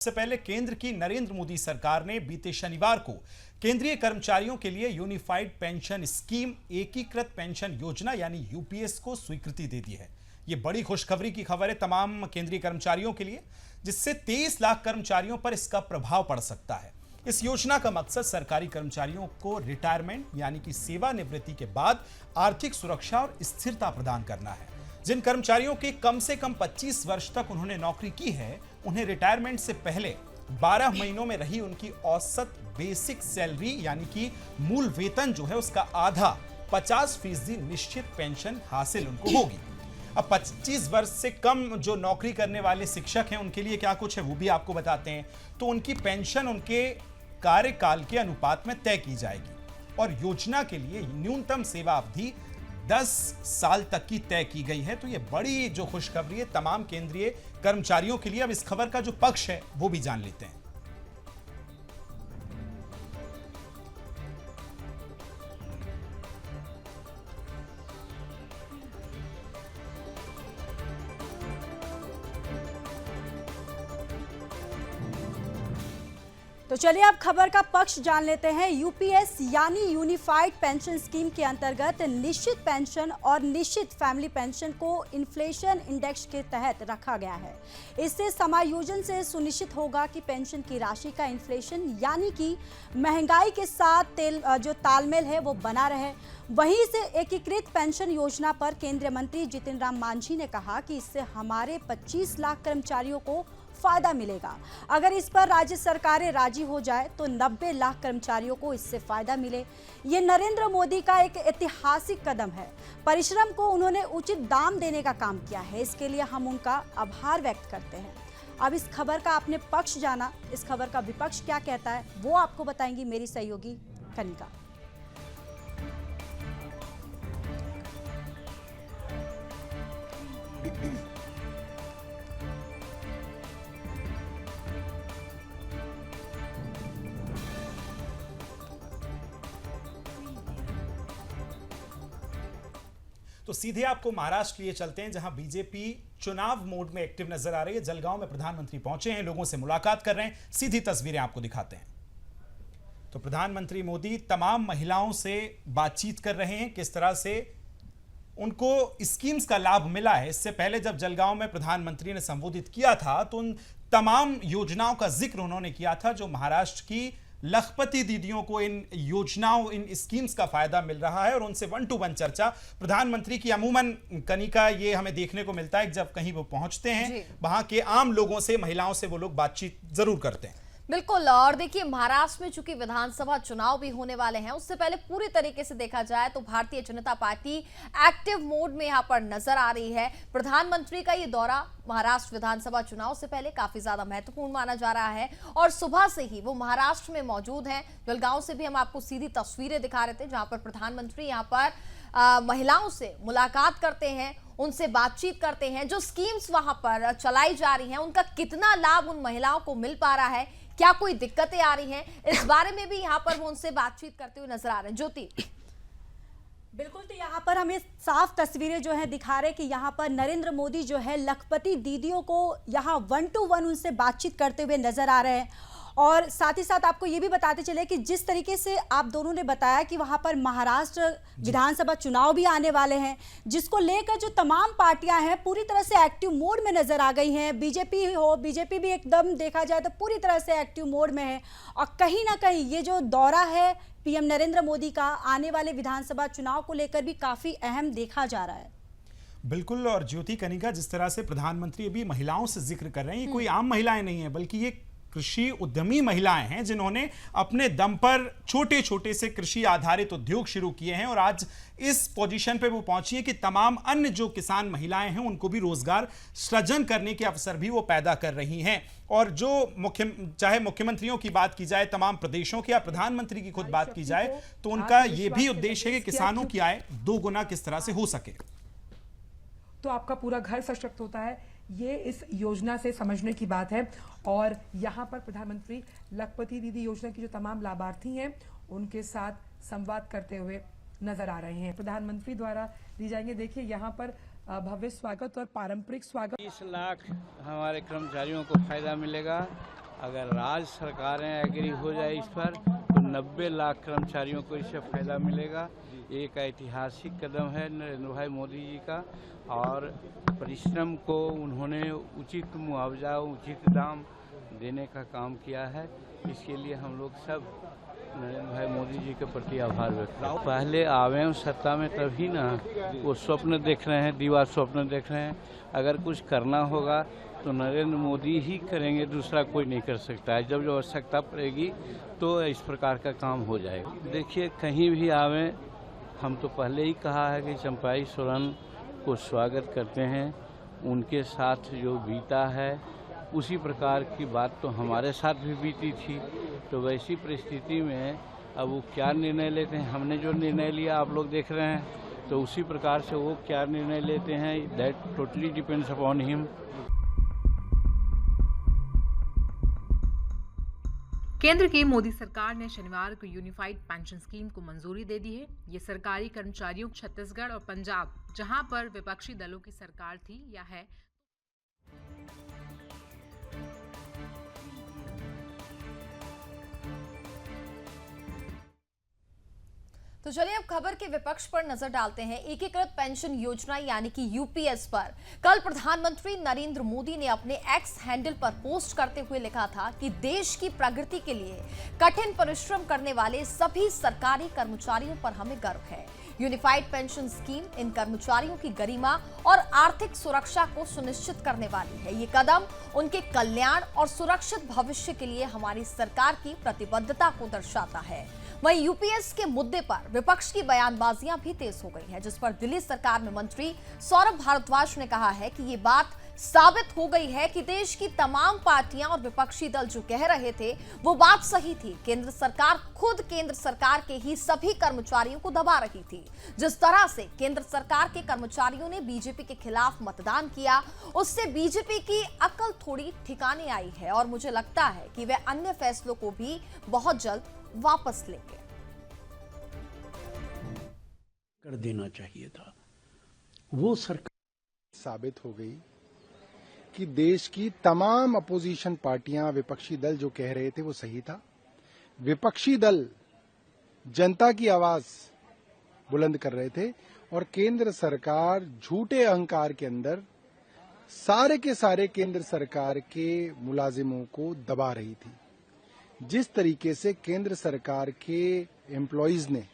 सबसे पहले केंद्र की नरेंद्र मोदी सरकार ने बीते शनिवार को केंद्रीय कर्मचारियों के लिए यूनिफाइड पेंशन स्कीम एकीकृत पेंशन योजना यानी यूपीएस को स्वीकृति दे दी है। यह बड़ी खुशखबरी की खबर है तमाम केंद्रीय कर्मचारियों के लिए, जिससे 23 लाख कर्मचारियों पर इसका प्रभाव पड़ सकता है। इस योजना का मकसद सरकारी कर्मचारियों को रिटायरमेंट यानी कि सेवानिवृत्ति के बाद आर्थिक सुरक्षा और स्थिरता प्रदान करना है। जिन कर्मचारियों के कम से कम 25 वर्ष तक उन्होंने नौकरी की है, उन्हें रिटायरमेंट से पहले 12 महीनों में रही उनकी औसत बेसिक सैलरी यानी कि मूल वेतन जो है उसका आधा 50% निश्चित पेंशन हासिल उनको होगी। अब 25 वर्ष से कम जो नौकरी करने वाले शिक्षक हैं उनके लिए क्या कुछ है वो भी आपको बताते हैं। तो उनकी पेंशन उनके कार्यकाल के अनुपात में तय की जाएगी और योजना के लिए न्यूनतम सेवा अवधि 10 साल तक की तय की गई है। तो ये बड़ी जो खुशखबरी है तमाम केंद्रीय कर्मचारियों के लिए। अब इस खबर का जो पक्ष है वो भी जान लेते हैं। तो चलिए अब खबर का पक्ष जान लेते हैं। यूपीएस यानी यूनिफाइड पेंशन स्कीम के अंतर्गत निश्चित पेंशन और निश्चित फैमिली पेंशन को इन्फ्लेशन इंडेक्स के तहत रखा गया है। इससे समायोजन से सुनिश्चित होगा कि पेंशन की राशि का इन्फ्लेशन यानी कि महंगाई के साथ जो तालमेल है वो बना रहे। वहीं से एकीकृत पेंशन योजना पर केंद्रीय मंत्री जितिन राम मांझी ने कहा कि इससे हमारे 25 लाख कर्मचारियों को फायदा मिलेगा। अगर इस पर राज्य सरकारें राजी हो जाए तो 90 लाख कर्मचारियों को इससे फायदा मिले। ये नरेंद्र मोदी का एक ऐतिहासिक कदम है। परिश्रम को उन्होंने उचित दाम देने का काम किया है, इसके लिए हम उनका आभार व्यक्त करते हैं। अब इस खबर का आपने पक्ष जाना, इस खबर का विपक्ष क्या कहता है वो आपको बताएंगी मेरी सहयोगी कनिका। तो सीधे आपको महाराष्ट्र लिए चलते हैं, जहां बीजेपी चुनाव मोड में एक्टिव नजर आ रही है। जलगांव में प्रधानमंत्री पहुंचे हैं, लोगों से मुलाकात कर रहे हैं। सीधी तस्वीरें आपको दिखाते हैं। तो प्रधानमंत्री मोदी तमाम महिलाओं से बातचीत कर रहे हैं, किस तरह से उनको स्कीम्स का लाभ मिला है। इससे पहले जब जलगांव में प्रधानमंत्री ने संबोधित किया था तो उन तमाम योजनाओं का जिक्र उन्होंने किया था जो महाराष्ट्र की लखपति दीदियों को इन योजनाओं, इन स्कीम्स का फायदा मिल रहा है। और उनसे 1 टू 1 चर्चा प्रधानमंत्री की अमूमन कनिका ये हमें देखने को मिलता है, जब कहीं वो पहुंचते हैं वहां के आम लोगों से, महिलाओं से वो लोग बातचीत जरूर करते हैं। बिल्कुल। और देखिए, महाराष्ट्र में चूंकि विधानसभा चुनाव भी होने वाले हैं, उससे पहले पूरी तरीके से देखा जाए तो Bharatiya Janata party active mode में यहां पर नजर आ रही है। प्रधानमंत्री का ये दौरा महाराष्ट्र विधानसभा चुनाव से पहले काफी ज्यादा महत्वपूर्ण माना जा रहा है और सुबह से ही वो महाराष्ट्र में मौजूद हैं। जलगांव से भी हम आपको सीधी तस्वीरें दिखा रहे थे, जहां पर प्रधानमंत्री यहां पर महिलाओं से मुलाकात करते हैं, उनसे बातचीत करते हैं। जो स्कीम्स वहां पर चलाई जा रही हैं उनका कितना लाभ उन महिलाओं को मिल पा रहा है, क्या कोई दिक्कतें आ रही हैं, इस बारे में भी यहाँ पर वो उनसे बातचीत करते हुए नजर आ रहे हैं। ज्योति, बिल्कुल। तो यहाँ पर हमें साफ तस्वीरें जो है दिखा रहे कि यहाँ पर नरेंद्र मोदी जो है लखपति दीदियों को यहाँ 1 टू 1 उनसे बातचीत करते हुए नजर आ रहे हैं। और साथ ही साथ आपको ये भी बताते चले कि जिस तरीके से आप दोनों ने बताया कि वहां पर महाराष्ट्र विधानसभा चुनाव भी आने वाले हैं, जिसको लेकर जो तमाम पार्टियां हैं पूरी तरह से एक्टिव मोड में नजर आ गई हैं। बीजेपी भी एकदम देखा जाए तो पूरी तरह से एक्टिव मोड में है। और कहीं ना कहीं ये जो दौरा है पीएम नरेंद्र मोदी का आने वाले विधानसभा चुनाव को लेकर भी काफी अहम देखा जा रहा है। बिल्कुल। और ज्योति कनिका, जिस तरह से प्रधानमंत्री अभी महिलाओं से जिक्र कर रहे हैं, ये कोई आम महिलाएं नहीं है बल्कि ये कृषि उद्यमी महिलाएं हैं जिन्होंने अपने दम पर छोटे छोटे से कृषि आधारित उद्योग शुरू किए हैं और आज इस पोजीशन पे वो पहुंची है कि तमाम अन्य जो किसान महिलाएं हैं उनको भी रोजगार सृजन करने के अवसर भी वो पैदा कर रही हैं। और जो चाहे मुख्यमंत्रियों की बात की जाए, तमाम प्रदेशों की या प्रधानमंत्री की खुद बात की जाए, तो उनका ये भी उद्देश्य है कि किसानों की आय 2 गुना किस तरह से हो सके। तो आपका पूरा घर सशक्त होता है, ये इस योजना से समझने की बात है। और यहाँ पर प्रधानमंत्री लखपति दीदी योजना की जो तमाम लाभार्थी हैं उनके साथ संवाद करते हुए नजर आ रहे हैं। प्रधानमंत्री द्वारा दी जाएंगे, देखिए यहाँ पर भव्य स्वागत और पारंपरिक स्वागत। 30 लाख हमारे कर्मचारियों को फायदा मिलेगा अगर राज्य सरकारें एग्री हो जाए इस पर तो 90 लाख कर्मचारियों को इससे फायदा मिलेगा। एक ऐतिहासिक कदम है नरेंद्र भाई मोदी जी का, और परिश्रम को उन्होंने उचित मुआवजा, उचित दाम देने का काम किया है। इसके लिए हम लोग सब नरेंद्र भाई मोदी जी के प्रति आभार व्यक्त करते हैं। पहले आवे सत्ता में तभी ना, वो स्वप्न देख रहे हैं, दीवार स्वप्न देख रहे हैं। अगर कुछ करना होगा तो नरेंद्र मोदी ही करेंगे, दूसरा कोई नहीं कर सकता है। जब आवश्यकता पड़ेगी तो इस प्रकार का काम हो जाएगा। देखिए, कहीं भी आवे, हम तो पहले ही कहा है कि चंपाई सोरेन को स्वागत करते हैं। उनके साथ जो बीता है उसी प्रकार की बात तो हमारे साथ भी बीती थी। तो वैसी परिस्थिति में अब वो क्या निर्णय लेते हैं, हमने जो निर्णय लिया आप लोग देख रहे हैं, तो उसी प्रकार से वो क्या निर्णय लेते हैं, that totally depends upon him. केंद्र की मोदी सरकार ने शनिवार को यूनिफाइड पेंशन स्कीम को मंजूरी दे दी है। ये सरकारी कर्मचारियों छत्तीसगढ़ और पंजाब, जहां पर विपक्षी दलों की सरकार थी या है, तो चलिए अब खबर के विपक्ष पर नजर डालते हैं। एकीकृत पेंशन योजना यानी कि यूपीएस पर कल प्रधानमंत्री नरेंद्र मोदी ने अपने एक्स हैंडल पर पोस्ट करते हुए लिखा था कि देश की प्रगति के लिए कठिन परिश्रम करने वाले सभी सरकारी कर्मचारियों पर हमें गर्व है। यूनिफाइड पेंशन स्कीम इन कर्मचारियों की गरिमा और आर्थिक सुरक्षा को सुनिश्चित करने वाली है। ये कदम उनके कल्याण और सुरक्षित भविष्य के लिए हमारी सरकार की प्रतिबद्धता को दर्शाता है। वहीं यूपीएस के मुद्दे पर विपक्ष की बयानबाजियां भी तेज हो गई है, जिस पर दिल्ली सरकार में मंत्री सौरभ भारद्वाज ने कहा है कि ये बात साबित हो गई है कि देश की तमाम पार्टियां और विपक्षी दल जो कह रहे थे वो बात सही थी। केंद्र सरकार खुद केंद्र सरकार के ही सभी कर्मचारियों को दबा रही थी। जिस तरह से केंद्र सरकार के कर्मचारियों ने बीजेपी के खिलाफ मतदान किया, उससे बीजेपी की अकल थोड़ी ठिकाने आई है और मुझे लगता है कि वे अन्य फैसलों को भी बहुत जल्द वापस लेंगे। कर देना चाहिए था। वो सरकार साबित हो गई कि देश की तमाम अपोजिशन पार्टियां, विपक्षी दल जो कह रहे थे वो सही था। विपक्षी दल जनता की आवाज बुलंद कर रहे थे और केंद्र सरकार झूठे अहंकार के अंदर सारे के सारे केंद्र सरकार के मुलाजिमों को दबा रही थी। जिस तरीके से केंद्र सरकार के एम्प्लॉइज ने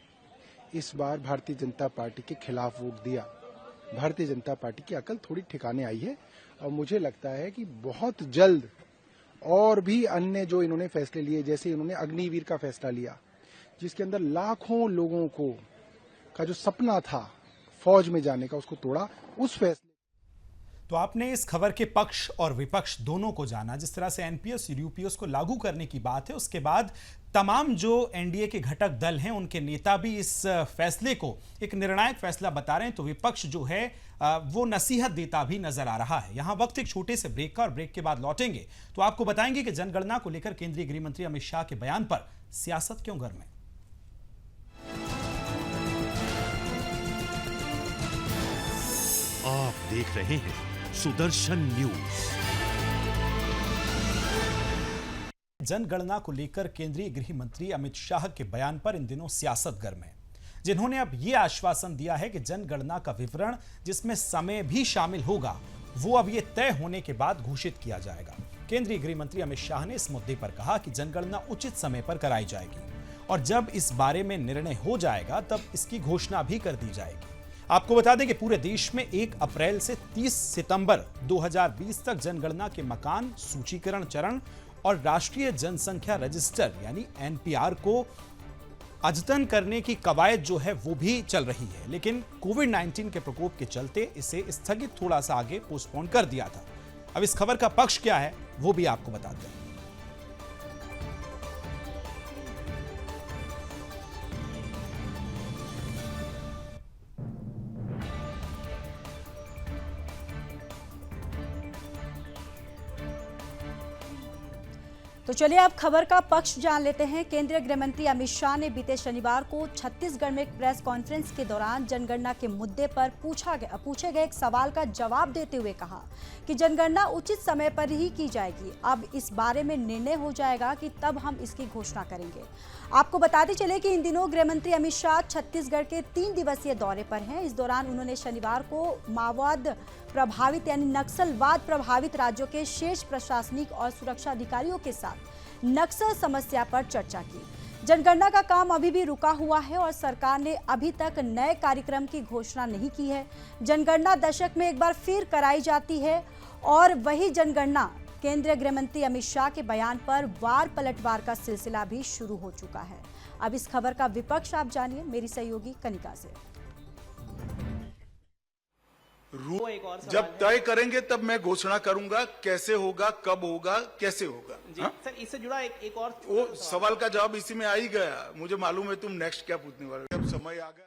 इस बार भारतीय जनता पार्टी के खिलाफ वोट दिया, भारतीय जनता पार्टी की अकल थोड़ी ठिकाने आई है और मुझे लगता है कि बहुत जल्द और भी अन्य जो इन्होंने फैसले लिए, जैसे इन्होंने अग्निवीर का फैसला लिया जिसके अंदर लाखों लोगों को का जो सपना था फौज में जाने का उसको तोड़ा, उस फैसले। तो आपने इस खबर के पक्ष और विपक्ष दोनों को जाना। जिस तरह से एनपीएस और यूपीएस को लागू करने की बात है, उसके बाद तमाम जो एनडीए के घटक दल हैं उनके नेता भी इस फैसले को एक निर्णायक फैसला बता रहे हैं। तो विपक्ष जो है वो नसीहत देता भी नजर आ रहा है। यहां वक्त एक छोटे से ब्रेक का, और ब्रेक के बाद लौटेंगे तो आपको बताएंगे कि जनगणना को लेकर केंद्रीय गृह मंत्री अमित शाह के बयान पर सियासत क्यों गर्म है। आप देख रहे हैं सुदर्शन न्यूज। जनगणना को लेकर केंद्रीय गृह मंत्री अमित शाह के बयान पर इन दिनों सियासत गर्म है, जिन्होंने अब यह आश्वासन दिया है कि जनगणना का विवरण, जिसमें समय भी शामिल होगा, वो अब ये तय होने के बाद घोषित किया जाएगा। केंद्रीय गृह मंत्री अमित शाह ने इस मुद्दे पर कहा कि जनगणना उचित समय पर कराई जाएगी और जब इस बारे में निर्णय हो जाएगा तब इसकी घोषणा भी कर दी जाएगी। आपको बता दें कि पूरे देश में 1 अप्रैल से 30 सितंबर 2020 तक जनगणना के मकान सूचीकरण चरण और राष्ट्रीय जनसंख्या रजिस्टर यानी एनपीआर को अद्यतन करने की कवायद जो है वो भी चल रही है, लेकिन कोविड-19 के प्रकोप के चलते इसे स्थगित थोड़ा सा आगे पोस्टपोन कर दिया था। अब इस खबर का पक्ष क्या है वो भी आपको बताते हैं। तो चलिए अब खबर का पक्ष जान लेते हैं। केंद्रीय गृह मंत्री अमित शाह ने बीते शनिवार को छत्तीसगढ़ में एक प्रेस कॉन्फ्रेंस के दौरान जनगणना के मुद्दे पर पूछे गए एक सवाल का जवाब देते हुए कहा कि जनगणना उचित समय पर ही की जाएगी। अब इस बारे में निर्णय हो जाएगा कि तब हम इसकी घोषणा करेंगे। आपको बताते चले कि इन दिनों गृह मंत्री अमित शाह छत्तीसगढ़ के 3 दिवसीय दौरे पर हैं। इस दौरान उन्होंने शनिवार को माओवाद प्रभावित यानी नक्सलवाद प्रभावित राज्यों के शीर्ष प्रशासनिक और सुरक्षा अधिकारियों के साथ नक्सल समस्या पर चर्चा की। जनगणना का काम अभी भी रुका हुआ है और सरकार ने अभी तक नए कार्यक्रम की घोषणा नहीं की है। जनगणना दशक में एक बार फिर कराई जाती है और वही जनगणना केंद्रीय गृह मंत्री अमित शाह के बयान पर वार पलटवार का सिलसिला भी शुरू हो चुका है। अब इस खबर का विपक्ष आप जानिए मेरी सहयोगी कनिका से। जब तय करेंगे तब मैं घोषणा करूंगा, कैसे होगा, कब होगा, कैसे होगा। जी सर, इससे जुड़ा एक और वो सवाल का जवाब इसी में आ ही गया। मुझे मालूम है तुम नेक्स्ट क्या पूछने वाले हो। अब समय आ गया।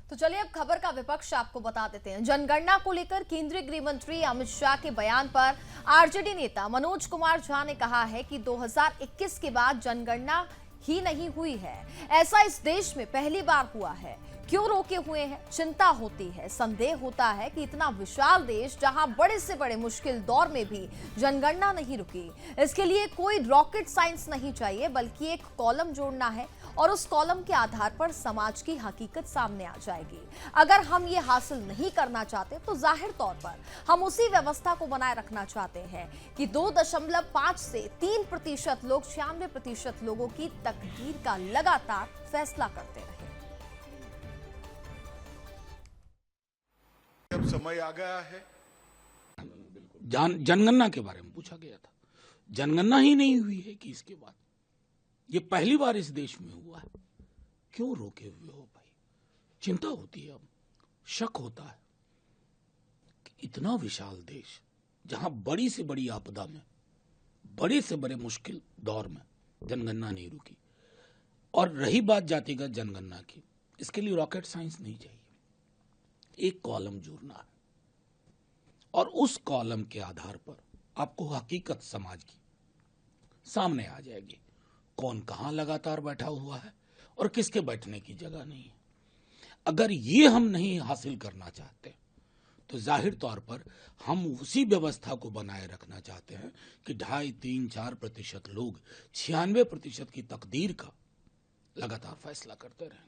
तो चलिए अब खबर का विपक्ष आपको बता देते हैं। जनगणना को लेकर केंद्रीय गृह मंत्री अमित शाह के बयान पर आरजेडी नेता मनोज कुमार झा ने कहा है कि 2021 के बाद जनगणना ही नहीं हुई है। ऐसा इस देश में पहली बार हुआ है। क्यों रोके हुए हैं? चिंता होती है, संदेह होता है कि इतना विशाल देश जहां बड़े से बड़े मुश्किल दौर में भी जनगणना नहीं रुकी। इसके लिए कोई रॉकेट साइंस नहीं चाहिए, बल्कि एक कॉलम जोड़ना है और उस कॉलम के आधार पर समाज की हकीकत सामने आ जाएगी। अगर हम ये हासिल नहीं करना चाहते तो जाहिर तौर पर हम उसी व्यवस्था को बनाए रखना चाहते हैं कि 2.5 से 3% लोग 96% लोगों की तकदीर का लगातार फैसला करते रहे। अब समय आ गया है। जनगणना के बारे में पूछा गया था। जनगणना ही नहीं हुई है कि इसके बाद ये पहली बार इस देश में हुआ है। क्यों रोके हुए हो भाई? चिंता होती है, अब शक होता है कि इतना विशाल देश जहां बड़ी से बड़ी आपदा में, बड़े से बड़े मुश्किल दौर में जनगणना नहीं रुकी। और रही बात जातिगत जनगणना की, इसके लिए रॉकेट साइंस नहीं चाहिए। एक कॉलम जोड़ना है और उस कॉलम के आधार पर आपको हकीकत समाज की सामने आ जाएगी। कौन कहां लगातार बैठा हुआ है और किसके बैठने की जगह नहीं है। अगर ये हम नहीं हासिल करना चाहते तो जाहिर तौर पर हम उसी व्यवस्था को बनाए रखना चाहते हैं कि 2.5, 3, 4% लोग 96% की तकदीर का लगातार फैसला करते रहें।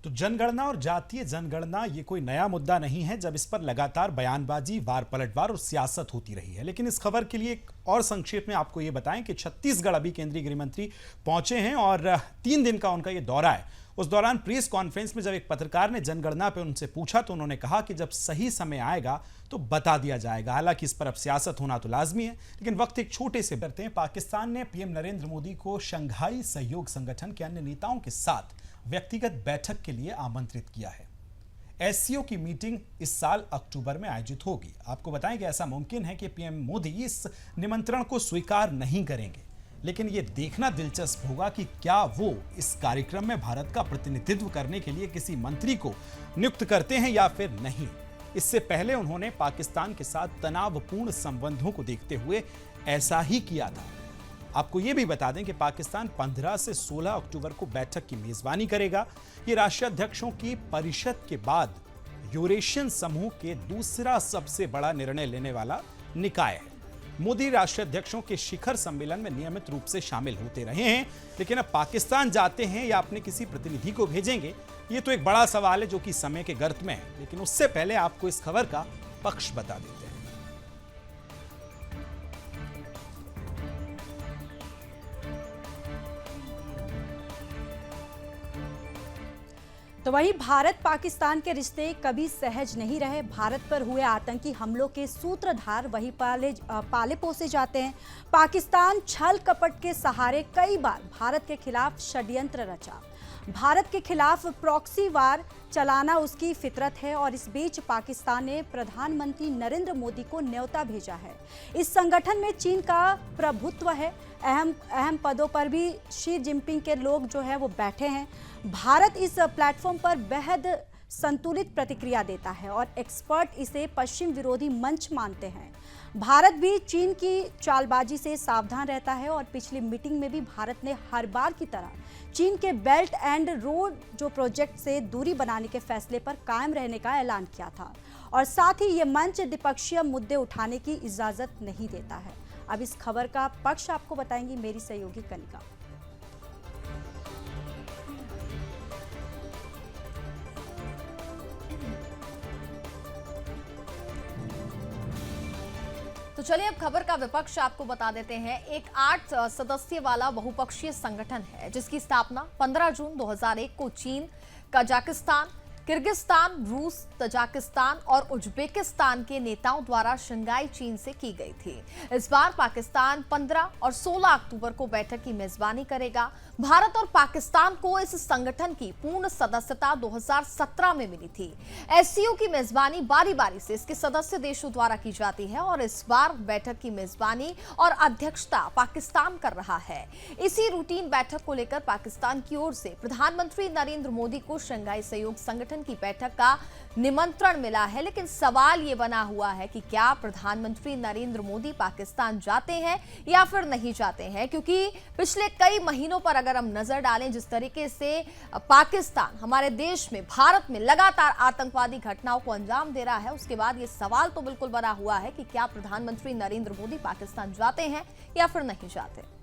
तो जनगणना और जातीय जनगणना ये कोई नया मुद्दा नहीं है, जब इस पर लगातार बयानबाजी, वार पलटवार और सियासत होती रही है। लेकिन इस खबर के लिए एक और संक्षेप में आपको ये बताएं कि छत्तीसगढ़ अभी केंद्रीय गृह मंत्री पहुंचे हैं और 3 दिन का उनका ये दौरा है। उस दौरान प्रेस कॉन्फ्रेंस में जब एक पत्रकार ने जनगणना पर उनसे पूछा तो उन्होंने कहा कि जब सही समय आएगा तो बता दिया जाएगा। हालांकि इस पर अब सियासत होना तो लाजमी है, लेकिन वक्त एक छोटे से करते हैं। पाकिस्तान ने पीएम नरेंद्र मोदी को शंघाई सहयोग संगठन के अन्य नेताओं के साथ व्यक्तिगत बैठक के लिए आमंत्रित किया है। एससीओ की मीटिंग इस साल अक्टूबर में आयोजित होगी। आपको बताएं कि ऐसा मुमकिन है कि पीएम मोदी इस निमंत्रण को स्वीकार नहीं करेंगे, लेकिन यह देखना दिलचस्प होगा कि क्या वो इस कार्यक्रम में भारत का प्रतिनिधित्व करने के लिए किसी मंत्री को नियुक्त करते हैं या फिर नहीं। इससे पहले उन्होंने पाकिस्तान के साथ तनावपूर्ण संबंधों को देखते हुए ऐसा ही किया था। आपको यह भी बता दें कि पाकिस्तान 15 से 16 अक्टूबर को बैठक की मेजबानी करेगा। ये राष्ट्रीय अध्यक्षों की परिषद के बाद यूरेशियन समूह के दूसरा सबसे बड़ा निर्णय लेने वाला निकाय है। मोदी राष्ट्रीय अध्यक्षों के शिखर सम्मेलन में नियमित रूप से शामिल होते रहे हैं, लेकिन अब पाकिस्तान जाते हैं या अपने किसी प्रतिनिधि को भेजेंगे, ये तो एक बड़ा सवाल है जो कि समय के गर्त में है। लेकिन उससे पहले आपको इस खबर का पक्ष बता देते हैं। तो वहीं भारत पाकिस्तान के रिश्ते कभी सहज नहीं रहे। भारत पर हुए आतंकी हमलों के सूत्रधार वही पाले पोसे जाते हैं। पाकिस्तान छल कपट के सहारे कई बार भारत के खिलाफ षड्यंत्र रचा। भारत के खिलाफ प्रॉक्सी वार चलाना उसकी फितरत है और इस बीच पाकिस्तान ने प्रधानमंत्री नरेंद्र मोदी को न्योता भेजा है। इस संगठन में चीन का प्रभुत्व है। अहम पदों पर भी शी जिनपिंग के लोग जो है वो बैठे हैं। भारत इस प्लेटफॉर्म पर बेहद संतुलित प्रतिक्रिया देता है और एक्सपर्ट इसे पश्चिम विरोधी मंच मानते हैं। भारत भी चीन की चालबाजी से सावधान रहता है और पिछली मीटिंग में भी भारत ने हर बार की तरह चीन के बेल्ट एंड रोड जो प्रोजेक्ट से दूरी बनाने के फैसले पर कायम रहने का ऐलान किया था और साथ ही ये मंच द्विपक्षीय मुद्दे उठाने की इजाजत नहीं देता है। अब इस खबर का पक्ष आपको बताएंगी मेरी सहयोगी कनिका। तो चलिए अब खबर का विपक्ष आपको बता देते हैं। एक 8 सदस्य वाला बहुपक्षीय संगठन है जिसकी स्थापना 15 जून 2001 को चीन, कजाकिस्तान, किर्गिस्तान, रूस, तजाकिस्तान और उज्बेकिस्तान के नेताओं द्वारा शंघाई चीन से की गई थी। इस बार पाकिस्तान 15 और 16 अक्टूबर को बैठक की मेजबानी करेगा। भारत और पाकिस्तान को इस संगठन की पूर्ण सदस्यता 2017 में मिली थी। एससीओ की मेजबानी बारी बारी से इसके सदस्य देशों द्वारा की जाती है और इस बार बैठक की मेजबानी और अध्यक्षता पाकिस्तान कर रहा है। इसी रूटीन बैठक को लेकर पाकिस्तान की ओर से प्रधानमंत्री नरेंद्र मोदी को शंघाई सहयोग संगठन की बैठक का निमंत्रण मिला है, लेकिन सवाल ये बना हुआ है कि क्या प्रधानमंत्री नरेंद्र मोदी पाकिस्तान जाते हैं या फिर नहीं जाते हैं, क्योंकि पिछले कई महीनों पर अगर हम नजर डालें जिस तरीके से पाकिस्तान हमारे देश में, भारत में लगातार आतंकवादी घटनाओं को अंजाम दे रहा है, उसके बाद ये सवाल तो बिल्कुल बना हुआ है कि क्या प्रधानमंत्री नरेंद्र मोदी पाकिस्तान जाते हैं या फिर नहीं जाते।